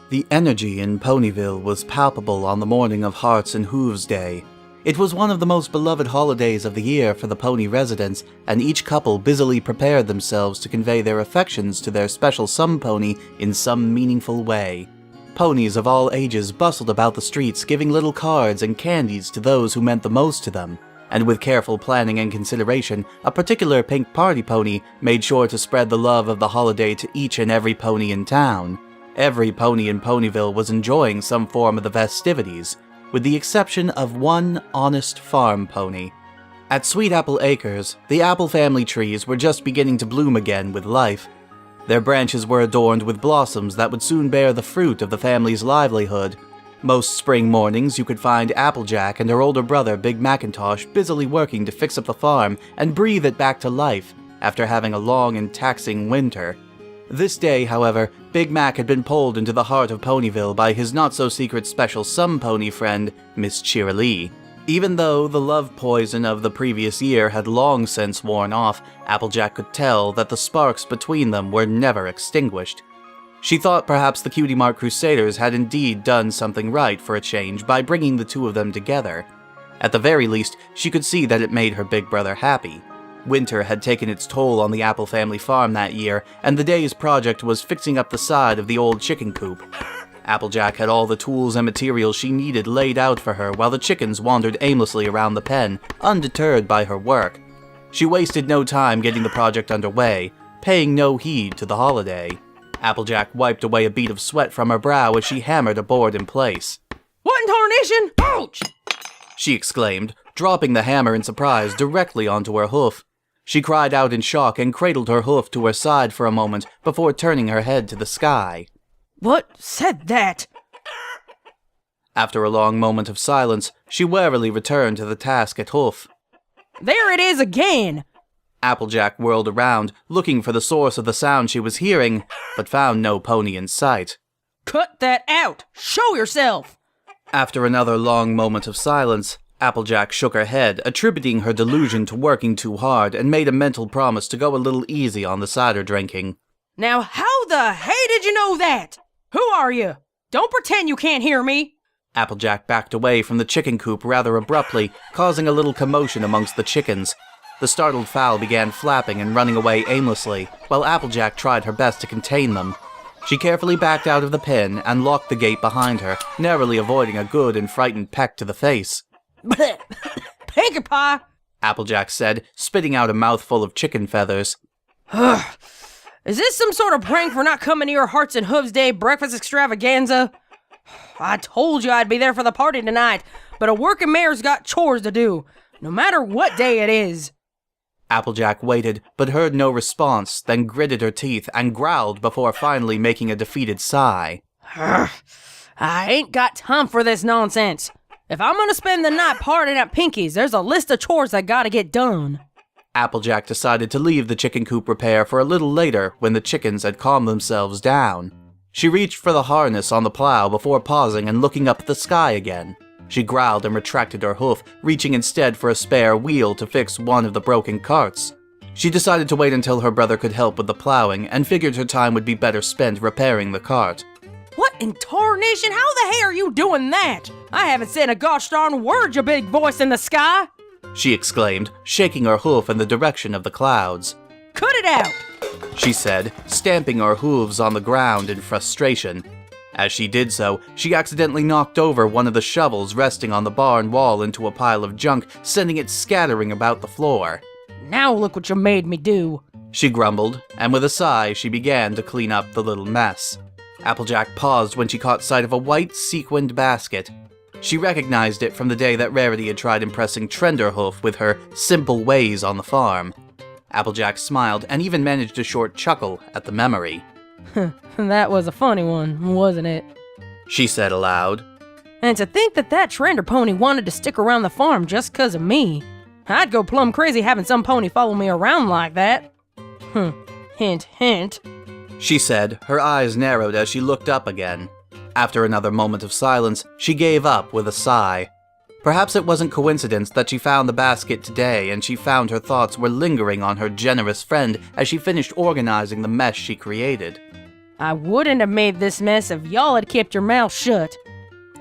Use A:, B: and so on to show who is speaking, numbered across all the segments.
A: The energy in Ponyville was palpable on the morning of Hearts and Hooves Day. It was one of the most beloved holidays of the year for the pony residents, and each couple busily prepared themselves to convey their affections to their special pony in some meaningful way. Ponies of all ages bustled about the streets giving little cards and candies to those who meant the most to them, and with careful planning and consideration, a particular pink party pony made sure to spread the love of the holiday to each and every pony in town. Every pony in Ponyville was enjoying some form of the festivities, with the exception of one honest farm pony. At Sweet Apple Acres, the apple family trees were just beginning to bloom again with life. Their branches were adorned with blossoms that would soon bear the fruit of the family's livelihood. Most spring mornings you could find Applejack and her older brother Big Macintosh busily working to fix up the farm and breathe it back to life after having a long and taxing winter. This day, however, Big Mac had been pulled into the heart of Ponyville by his not-so-secret special pony friend, Miss Cheerilee. Even though the love poison of the previous year had long since worn off, Applejack could tell that the sparks between them were never extinguished. She thought perhaps the Cutie Mark Crusaders had indeed done something right for a change by bringing the two of them together. At the very least, she could see that it made her big brother happy. Winter had taken its toll on the Apple family farm that year, and the day's project was fixing up the side of the old chicken coop. Applejack had all the tools and materials she needed laid out for her while the chickens wandered aimlessly around the pen, undeterred by her work. She wasted no time getting the project underway, paying no heed to the holiday. Applejack wiped away a bead of sweat from her brow as she hammered a board in place.
B: "What in tarnation? Ouch!"
A: she exclaimed, dropping the hammer in surprise directly onto her hoof. She cried out in shock and cradled her hoof to her side for a moment before turning her head to the sky.
B: "What said that?"
A: After a long moment of silence, she warily returned to the task at hoof.
B: "There it is again!"
A: Applejack whirled around, looking for the source of the sound she was hearing, but found no pony in sight.
B: "Cut that out! Show yourself!"
A: After another long moment of silence, Applejack shook her head, attributing her delusion to working too hard, and made a mental promise to go a little easy on the cider drinking.
B: "Now how the hey did you know that? Who are you? Don't pretend you can't hear me!"
A: Applejack backed away from the chicken coop rather abruptly, causing a little commotion amongst the chickens. The startled fowl began flapping and running away aimlessly, while Applejack tried her best to contain them. She carefully backed out of the pen and locked the gate behind her, narrowly avoiding a good and frightened peck to the face.
B: "Pinkie Pie!"
A: Applejack said, spitting out a mouthful of chicken feathers.
B: "Is this some sort of prank for not coming to your Hearts and Hooves Day breakfast extravaganza? I told you I'd be there for the party tonight, but a working mayor's got chores to do, no matter what day it is."
A: Applejack waited, but heard no response, then gritted her teeth and growled before finally making a defeated sigh.
B: "I ain't got time for this nonsense. If I'm gonna spend the night partying at Pinkie's, there's a list of chores I gotta get done."
A: Applejack decided to leave the chicken coop repair for a little later when the chickens had calmed themselves down. She reached for the harness on the plow before pausing and looking up at the sky again. She growled and retracted her hoof, reaching instead for a spare wheel to fix one of the broken carts. She decided to wait until her brother could help with the plowing and figured her time would be better spent repairing the cart.
B: "What in tarnation? How the hey are you doing that? I haven't said a gosh darn word, you big voice in the sky!"
A: she exclaimed, shaking her hoof in the direction of the clouds.
B: "Cut it out!"
A: she said, stamping her hooves on the ground in frustration. As she did so, she accidentally knocked over one of the shovels resting on the barn wall into a pile of junk, sending it scattering about the floor.
B: "Now look what you made me do,"
A: she grumbled, and with a sigh she began to clean up the little mess. Applejack paused when she caught sight of a white sequined basket. She recognized it from the day that Rarity had tried impressing Trenderhoof with her simple ways on the farm. Applejack smiled and even managed a short chuckle at the memory.
B: "That was a funny one, wasn't it?"
A: she said aloud.
B: "And to think that Trender pony wanted to stick around the farm just 'cause of me. I'd go plumb crazy having some pony follow me around like that." Hint, hint.
A: She said, her eyes narrowed as she looked up again. After another moment of silence, she gave up with a sigh. Perhaps it wasn't coincidence that she found the basket today and she found her thoughts were lingering on her generous friend as she finished organizing the mess she created.
B: I wouldn't have made this mess if y'all had kept your mouth shut.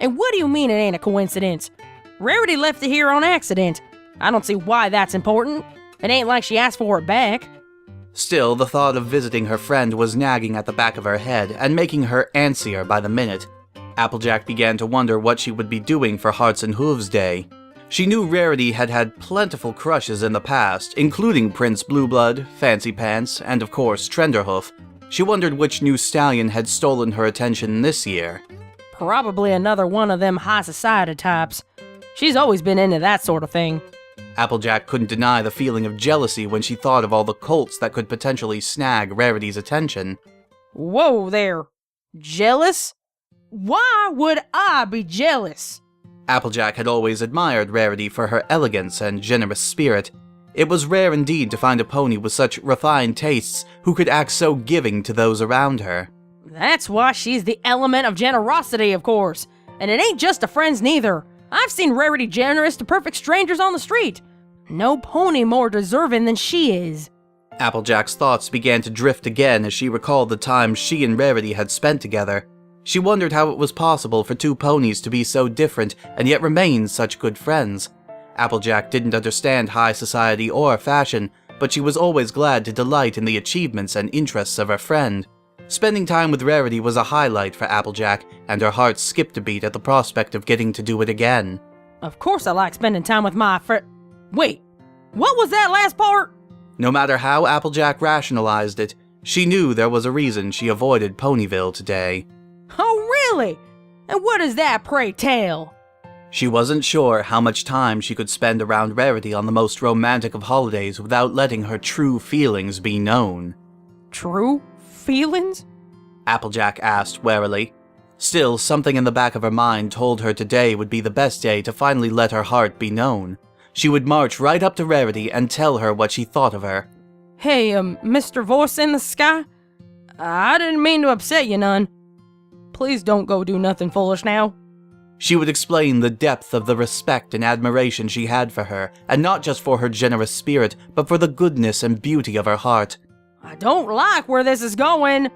B: And what do you mean it ain't a coincidence? Rarity left it here on accident. I don't see why that's important. It ain't like she asked for it back.
A: Still, the thought of visiting her friend was nagging at the back of her head and making her antsier by the minute. Applejack began to wonder what she would be doing for Hearts and Hooves Day. She knew Rarity had had plentiful crushes in the past, including Prince Blueblood, Fancy Pants, and of course Trenderhoof. She wondered which new stallion had stolen her attention this year.
B: Probably another one of them high society types. She's always been into that sort of thing.
A: Applejack couldn't deny the feeling of jealousy when she thought of all the colts that could potentially snag Rarity's attention.
B: Whoa there. Jealous? Why would I be jealous?
A: Applejack had always admired Rarity for her elegance and generous spirit. It was rare indeed to find a pony with such refined tastes who could act so giving to those around her.
B: That's why she's the element of generosity, of course. And it ain't just to friends neither. I've seen Rarity generous to perfect strangers on the street. No pony more deserving than she is.
A: Applejack's thoughts began to drift again as she recalled the time she and Rarity had spent together. She wondered how it was possible for two ponies to be so different and yet remain such good friends. Applejack didn't understand high society or fashion, but she was always glad to delight in the achievements and interests of her friend. Spending time with Rarity was a highlight for Applejack, and her heart skipped a beat at the prospect of getting to do it again.
B: Of course I like spending time with my friend. Wait, what was that last part?
A: No matter how Applejack rationalized it, she knew there was a reason she avoided Ponyville today.
B: Oh, really? And what is that, pray tell?
A: She wasn't sure how much time she could spend around Rarity on the most romantic of holidays without letting her true feelings be known.
B: True feelings?
A: Applejack asked warily. Still, something in the back of her mind told her today would be the best day to finally let her heart be known. She would march right up to Rarity and tell her what she thought of her.
B: Hey, Mr. Voice in the Sky? I didn't mean to upset you none. Please don't go do nothing foolish now.
A: She would explain the depth of the respect and admiration she had for her, and not just for her generous spirit, but for the goodness and beauty of her heart.
B: I don't like where this is going.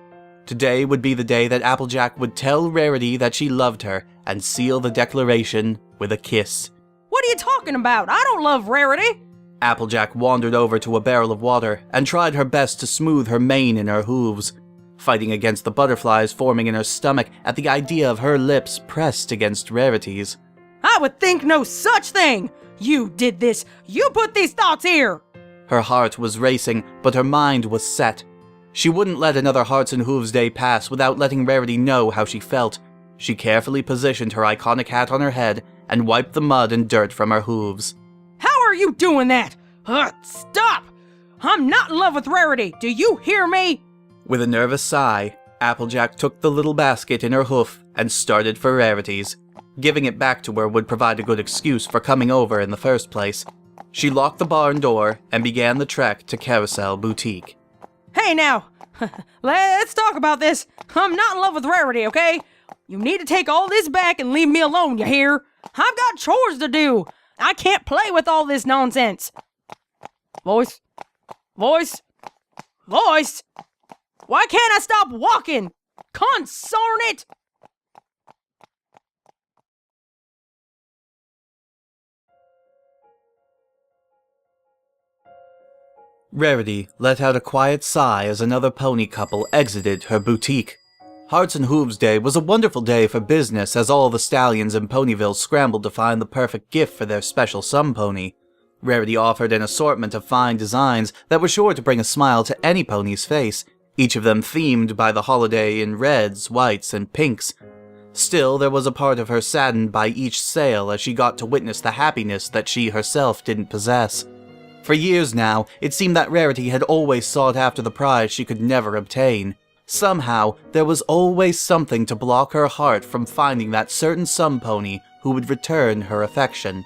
A: Today would be the day that Applejack would tell Rarity that she loved her, and seal the declaration with a kiss.
B: What are you talking about? I don't love Rarity.
A: Applejack wandered over to a barrel of water, and tried her best to smooth her mane in her hooves, fighting against the butterflies forming in her stomach at the idea of her lips pressed against Rarity's.
B: I would think no such thing! You did this! You put these thoughts here!
A: Her heart was racing, but her mind was set. She wouldn't let another Hearts and Hooves day pass without letting Rarity know how she felt. She carefully positioned her iconic hat on her head and wiped the mud and dirt from her hooves.
B: How are you doing that? Stop! I'm not in love with Rarity, do you hear me?
A: With a nervous sigh, Applejack took the little basket in her hoof and started for Rarity's. Giving it back to her would provide a good excuse for coming over in the first place. She locked the barn door and began the trek to Carousel Boutique.
B: Hey now, let's talk about this. I'm not in love with Rarity, okay? You need to take all this back and leave me alone, you hear? I've got chores to do. I can't play with all this nonsense. Voice? Voice? Voice? Why can't I stop walking? Consarn it!
A: Rarity let out a quiet sigh as another pony couple exited her boutique. Hearts and Hooves Day was a wonderful day for business as all the stallions in Ponyville scrambled to find the perfect gift for their special sun pony. Rarity offered an assortment of fine designs that were sure to bring a smile to any pony's face, each of them themed by the holiday in reds, whites, and pinks. Still, there was a part of her saddened by each sale as she got to witness the happiness that she herself didn't possess. For years now, it seemed that Rarity had always sought after the prize she could never obtain. Somehow, there was always something to block her heart from finding that certain sun pony who would return her affection.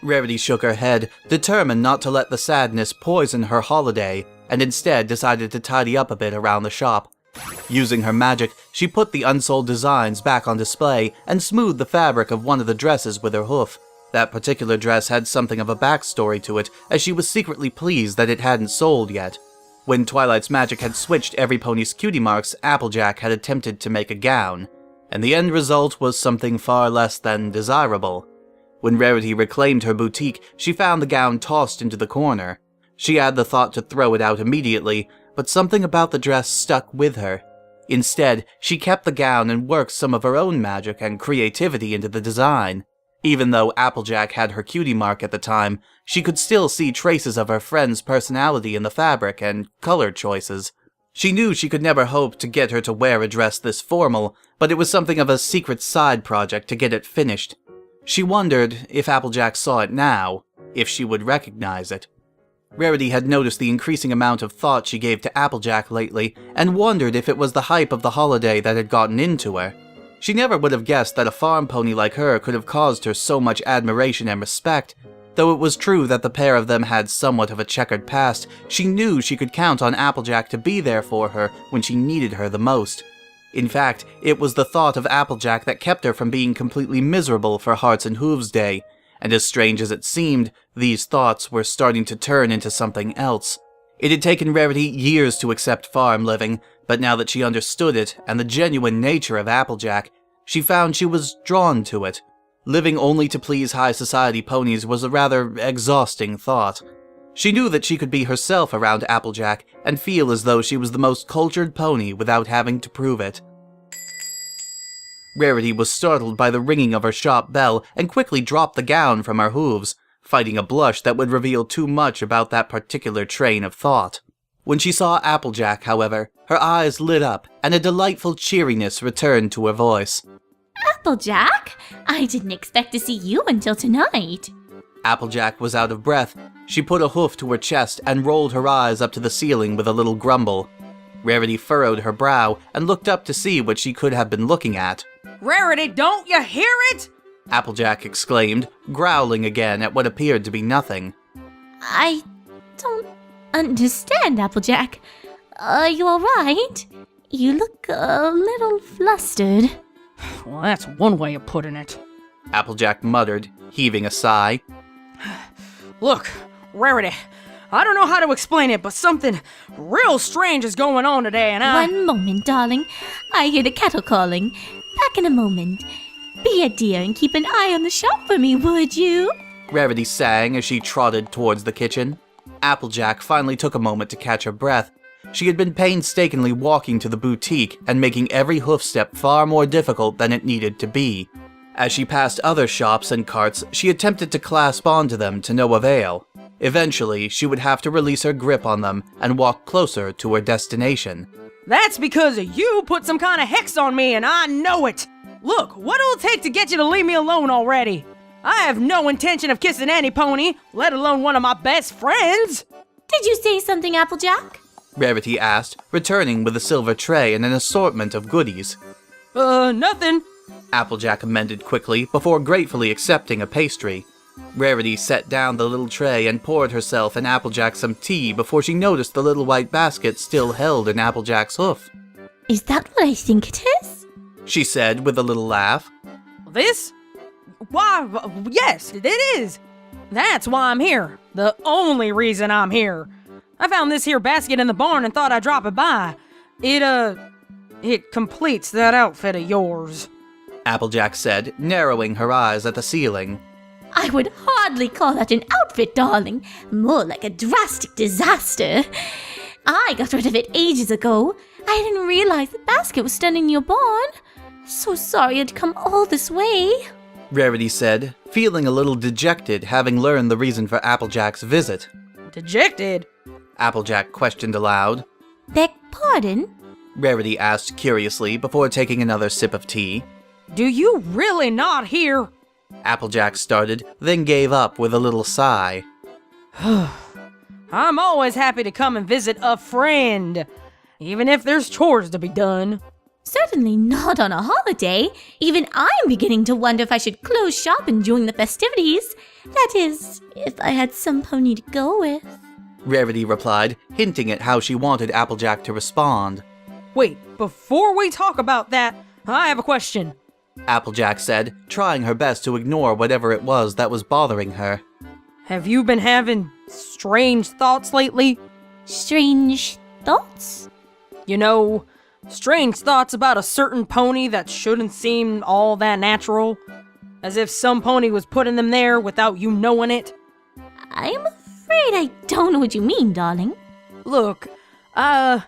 A: Rarity shook her head, determined not to let the sadness poison her holiday, and instead decided to tidy up a bit around the shop. Using her magic, she put the unsold designs back on display and smoothed the fabric of one of the dresses with her hoof. That particular dress had something of a backstory to it, as she was secretly pleased that it hadn't sold yet. When Twilight's magic had switched every pony's cutie marks, Applejack had attempted to make a gown, and the end result was something far less than desirable. When Rarity reclaimed her boutique, she found the gown tossed into the corner. She had the thought to throw it out immediately, but something about the dress stuck with her. Instead, she kept the gown and worked some of her own magic and creativity into the design. Even though Applejack had her cutie mark at the time, she could still see traces of her friend's personality in the fabric and color choices. She knew she could never hope to get her to wear a dress this formal, but it was something of a secret side project to get it finished. She wondered, if Applejack saw it now, if she would recognize it. Rarity had noticed the increasing amount of thought she gave to Applejack lately, and wondered if it was the hype of the holiday that had gotten into her. She never would have guessed that a farm pony like her could have caused her so much admiration and respect. Though it was true that the pair of them had somewhat of a checkered past, she knew she could count on Applejack to be there for her when she needed her the most. In fact, it was the thought of Applejack that kept her from being completely miserable for Hearts and Hooves Day, and as strange as it seemed, these thoughts were starting to turn into something else. It had taken Rarity years to accept farm living, but now that she understood it and the genuine nature of Applejack, she found she was drawn to it. Living only to please high society ponies was a rather exhausting thought. She knew that she could be herself around Applejack and feel as though she was the most cultured pony without having to prove it. Rarity was startled by the ringing of her shop bell and quickly dropped the gown from her hooves, fighting a blush that would reveal too much about that particular train of thought. When she saw Applejack, however, her eyes lit up and a delightful cheeriness returned to her voice.
C: Applejack? I didn't expect to see you until tonight.
A: Applejack was out of breath. She put a hoof to her chest and rolled her eyes up to the ceiling with a little grumble. Rarity furrowed her brow and looked up to see what she could have been looking at.
B: Rarity, don't you hear it?
A: Applejack exclaimed, growling again at what appeared to be nothing.
C: I don't understand, Applejack. Are you alright? You look a little flustered.
B: Well, that's one way of putting it.
A: Applejack muttered, heaving a sigh.
B: Look, Rarity, I don't know how to explain it, but something real strange is going on today, and
C: One moment, darling. I hear the kettle calling. Back in a moment. Be a dear and keep an eye on the shop for me, would you?
A: Rarity sang as she trotted towards the kitchen. Applejack finally took a moment to catch her breath. She had been painstakingly walking to the boutique and making every hoofstep far more difficult than it needed to be. As she passed other shops and carts, she attempted to clasp onto them to no avail. Eventually, she would have to release her grip on them and walk closer to her destination.
B: That's because you put some kind of hex on me, and I know it! Look, what'll it take to get you to leave me alone already? I have no intention of kissing any pony, let alone one of my best friends!
C: Did you say something, Applejack?
A: Rarity asked, returning with a silver tray and an assortment of goodies.
B: Nothing.
A: Applejack amended quickly before gratefully accepting a pastry. Rarity set down the little tray and poured herself and Applejack some tea before she noticed the little white basket still held in Applejack's hoof.
C: Is that what I think it is?
A: She said with a little laugh.
B: This? Why, yes, it is. That's why I'm here. The only reason I'm here. I found this here basket in the barn and thought I'd drop it by. It completes that outfit of yours.
A: Applejack said, narrowing her eyes at the ceiling.
C: I would hardly call that an outfit, darling. More like a drastic disaster. I got rid of it ages ago. I didn't realize the basket was still in your barn. So sorry I'd come all this way.
A: Rarity said, feeling a little dejected having learned the reason for Applejack's visit.
B: Dejected?
A: Applejack questioned aloud.
C: Beg pardon?
A: Rarity asked curiously before taking another sip of tea.
B: Do you really not hear?
A: Applejack started, then gave up with a little sigh.
B: I'm always happy to come and visit a friend, even if there's chores to be done.
C: Certainly not on a holiday. Even I'm beginning to wonder if I should close shop and join the festivities. That is, if I had some pony to go with.
A: Rarity replied, hinting at how she wanted Applejack to respond.
B: Wait, before we talk about that, I have a question.
A: Applejack said, trying her best to ignore whatever it was that was bothering her.
B: Have you been having strange thoughts lately?
C: Strange thoughts?
B: You know, strange thoughts about a certain pony that shouldn't seem all that natural. As if some pony was putting them there without you knowing it.
C: I'm afraid I don't know what you mean, darling.
B: Look, I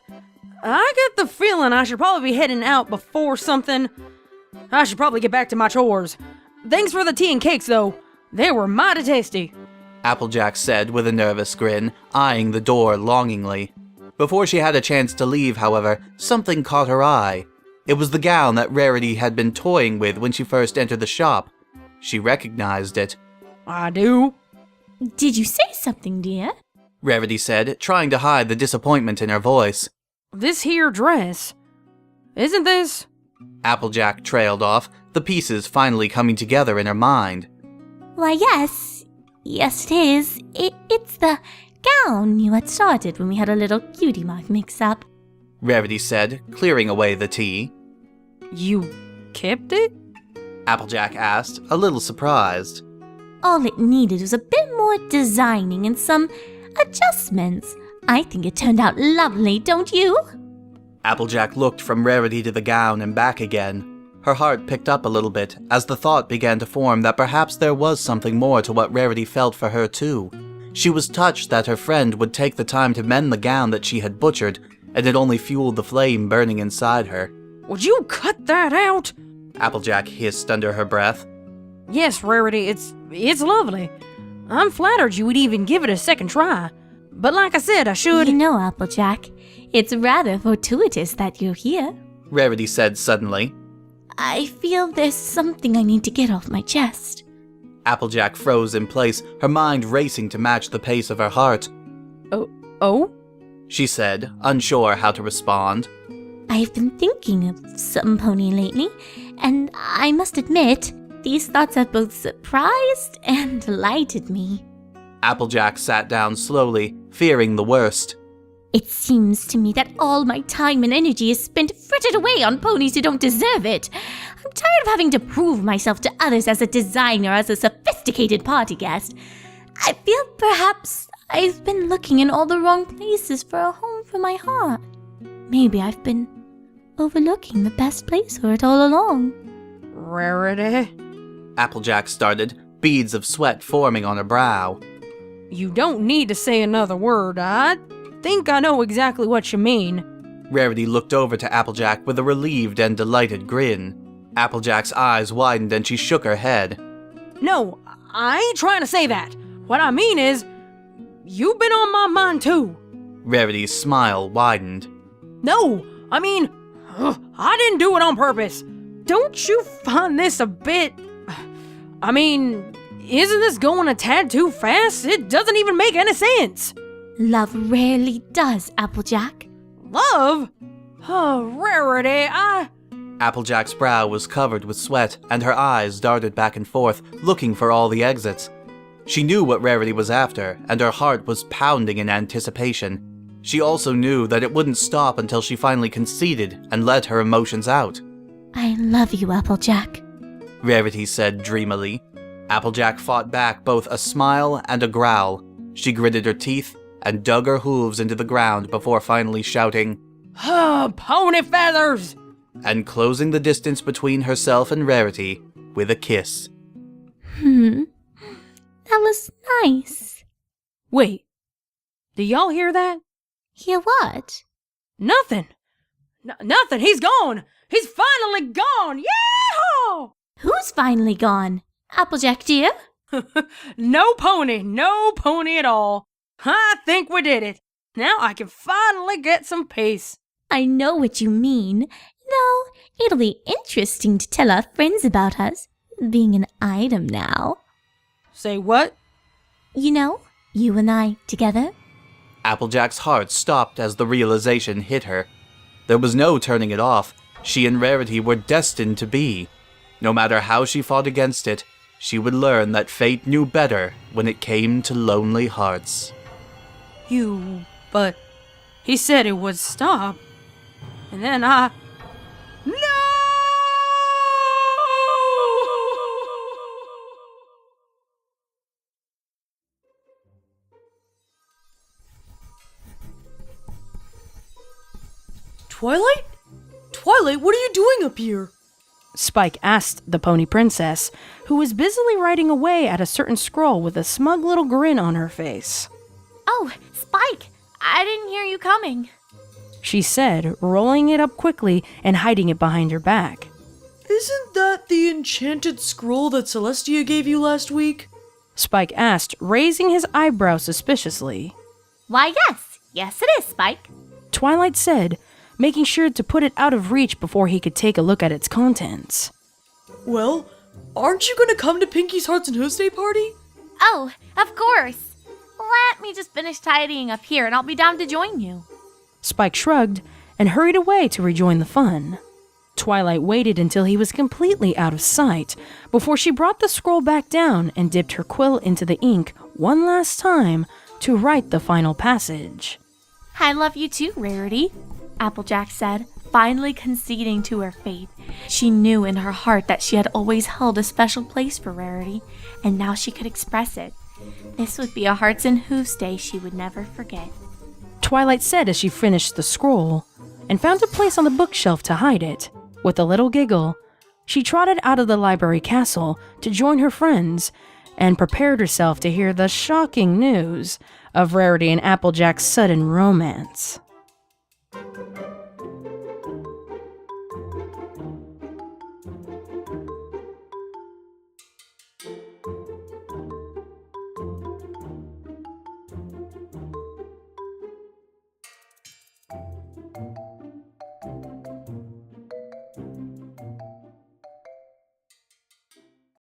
B: get the feeling I should probably be heading out before something. I should probably get back to my chores. Thanks for the tea and cakes, though. They were mighty tasty.
A: Applejack said with a nervous grin, eyeing the door longingly. Before she had a chance to leave, however, something caught her eye. It was the gown that Rarity had been toying with when she first entered the shop. She recognized it.
B: I do.
C: Did you say something, dear?
A: Rarity said, trying to hide the disappointment in her voice.
B: This here dress. Isn't this?
A: Applejack trailed off, the pieces finally coming together in her mind.
C: Why, yes. Yes, it is. It's the gown you had started when we had a little cutie mark mix-up.
A: Rarity said, clearing away the tea.
B: You kept it?
A: Applejack asked, a little surprised.
C: All it needed was a bit more designing and some adjustments. I think it turned out lovely, don't you?
A: Applejack looked from Rarity to the gown and back again. Her heart picked up a little bit as the thought began to form that perhaps there was something more to what Rarity felt for her too. She was touched that her friend would take the time to mend the gown that she had butchered, and it only fueled the flame burning inside her.
B: Would you cut that out?
A: Applejack hissed under her breath.
B: Yes, Rarity, it's lovely. I'm flattered you would even give it a second try. But like I said, I should...
C: You know, Applejack, it's rather fortuitous that you're here.
A: Rarity said suddenly.
C: I feel there's something I need to get off my chest.
A: Applejack froze in place, her mind racing to match the pace of her heart.
B: Oh?
A: She said, unsure how to respond.
C: I've been thinking of some pony lately, and I must admit, these thoughts have both surprised and delighted me.
A: Applejack sat down slowly, fearing the worst.
C: It seems to me that all my time and energy is spent frittered away on ponies who don't deserve it. I'm tired of having to prove myself to others as a designer, as a sophisticated party guest. I feel perhaps I've been looking in all the wrong places for a home for my heart. Maybe I've been overlooking the best place for it all along.
B: Rarity?
A: Applejack started, beads of sweat forming on her brow.
B: You don't need to say another word. I think I know exactly what you mean.
A: Rarity looked over to Applejack with a relieved and delighted grin. Applejack's eyes widened and she shook her head.
B: No, I ain't trying to say that. What I mean is, you've been on my mind too.
A: Rarity's smile widened.
B: No, I mean, I didn't do it on purpose. Don't you find this a bit... I mean, isn't this going a tad too fast? It doesn't even make any sense.
C: Love rarely does, Applejack.
B: Love? Oh, Rarity,
A: Applejack's brow was covered with sweat, and her eyes darted back and forth, looking for all the exits. She knew what Rarity was after, and her heart was pounding in anticipation. She also knew that it wouldn't stop until she finally conceded and let her emotions out.
C: I love you, Applejack,
A: Rarity said dreamily. Applejack fought back both a smile and a growl. She gritted her teeth and dug her hooves into the ground before finally shouting,
B: Pony feathers!
A: And closing the distance between herself and Rarity with a kiss.
C: That was nice.
B: Wait, do y'all hear that?
C: Hear what?
B: Nothing. Nothing, he's gone! He's finally gone! Yeah!
C: Who's finally gone? Applejack, dear?
B: No pony at all. I think we did it. Now I can finally get some peace.
C: I know what you mean. No, it'll be interesting to tell our friends about us being an item now.
B: Say what?
C: You know, you and I together.
A: Applejack's heart stopped as the realization hit her. There was no turning it off. She and Rarity were destined to be. No matter how she fought against it, she would learn that fate knew better when it came to lonely hearts.
B: But he said it would stop. And then No!
D: Twilight? Twilight, what are you doing up here?
B: Spike asked the pony princess, who was busily writing away at a certain scroll with a smug little grin on her face.
C: Oh, Spike, I didn't hear you coming.
B: She said, rolling it up quickly and hiding it behind her back.
D: Isn't that the enchanted scroll that Celestia gave you last week?
B: Spike asked, raising his eyebrows suspiciously.
C: Why, yes it is, Spike.
B: Twilight said, making sure to put it out of reach before he could take a look at its contents.
D: Well, aren't you going to come to Pinky's Hearts and Hooves Day party?
C: Oh, of course. Let me just finish tidying up here and I'll be down to join you.
B: Spike shrugged and hurried away to rejoin the fun. Twilight waited until he was completely out of sight before she brought the scroll back down and dipped her quill into the ink one last time to write the final passage.
C: I love you too, Rarity, Applejack said, finally conceding to her fate. She knew in her heart that she had always held a special place for Rarity, and now she could express it. This would be a Hearts and Hooves Day she would never forget.
B: Twilight said as she finished the scroll and found a place on the bookshelf to hide it. With a little giggle, she trotted out of the library castle to join her friends and prepared herself to hear the shocking news of Rarity and Applejack's sudden romance.